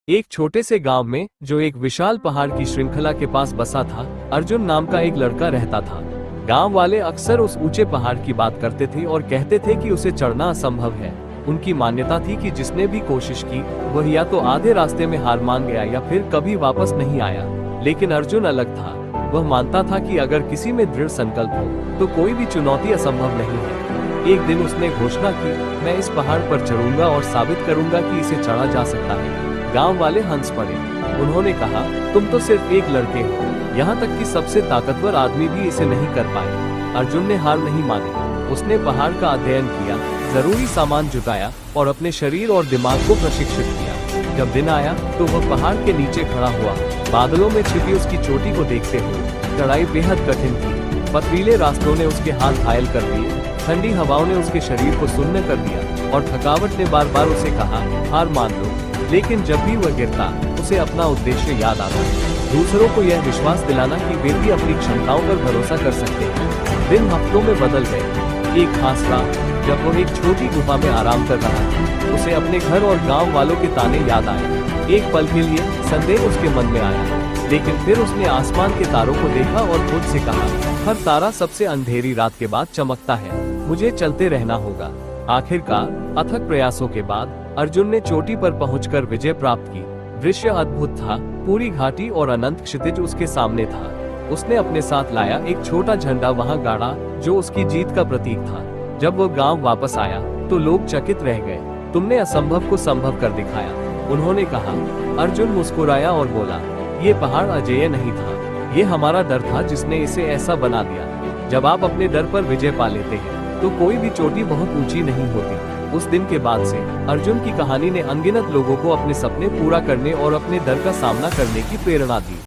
एक छोटे से गांव में जो एक विशाल पहाड़ की श्रृंखला के पास बसा था, अर्जुन नाम का एक लड़का रहता था। गांव वाले अक्सर उस ऊंचे पहाड़ की बात करते थे और कहते थे कि उसे चढ़ना असंभव है। उनकी मान्यता थी कि जिसने भी कोशिश की वह या तो आधे रास्ते में हार मान गया या फिर कभी वापस नहीं आया। लेकिन अर्जुन अलग था। वह मानता था कि अगर किसी में दृढ़ संकल्प हो तो कोई भी चुनौती असंभव नहीं है। एक दिन उसने घोषणा की, मैं इस पहाड़ पर चढ़ूंगा और साबित करूंगा कि इसे चढ़ा जा सकता है। गांव वाले हंस पड़े। उन्होंने कहा, तुम तो सिर्फ एक लड़के हो, यहाँ तक कि सबसे ताकतवर आदमी भी इसे नहीं कर पाए। अर्जुन ने हार नहीं मानी। उसने पहाड़ का अध्ययन किया, जरूरी सामान जुटाया और अपने शरीर और दिमाग को प्रशिक्षित किया। जब दिन आया तो वह पहाड़ के नीचे खड़ा हुआ, बादलों में छिपी उसकी चोटी को देखते हुए। चढ़ाई बेहद कठिन थी। पथरीले रास्तों ने उसके हाथ घायल कर दिए, ठंडी हवाओं ने उसके शरीर को सुन्न कर दिया और थकावट ने बार बार उसे कहा, हार मान लो। लेकिन जब भी वह गिरता, उसे अपना उद्देश्य याद आता। दूसरों को यह विश्वास दिलाना कि वे भी अपनी क्षमताओं पर भरोसा कर सकते हैं। दिन हफ्तों में बदल गए। एक खास रात जब वह एक छोटी गुफा में आराम कर रहा था, उसे अपने घर और गांव वालों के ताने याद आए। एक पल के लिए संदेह उसके मन में आया, लेकिन फिर उसने आसमान के तारों को देखा और खुद से कहा, हर तारा सबसे अंधेरी रात के बाद चमकता है, मुझे चलते रहना होगा। आखिरकार अथक प्रयासों के बाद अर्जुन ने चोटी पर पहुंचकर विजय प्राप्त की। दृश्य अद्भुत था। पूरी घाटी और अनंत क्षितिज उसके सामने था। उसने अपने साथ लाया एक छोटा झंडा वहां गाड़ा, जो उसकी जीत का प्रतीक था। जब वो गांव वापस आया तो लोग चकित रह गए। तुमने असंभव को संभव कर दिखाया, उन्होंने कहा। अर्जुन मुस्कुराया और बोला, ये पहाड़ अजेय नहीं था, ये हमारा डर था जिसने इसे ऐसा बना दिया। जब आप अपने डर पर विजय पा लेते हैं तो कोई भी चोटी बहुत ऊंची नहीं होती। उस दिन के बाद से अर्जुन की कहानी ने अनगिनत लोगों को अपने सपने पूरा करने और अपने डर का सामना करने की प्रेरणा दी।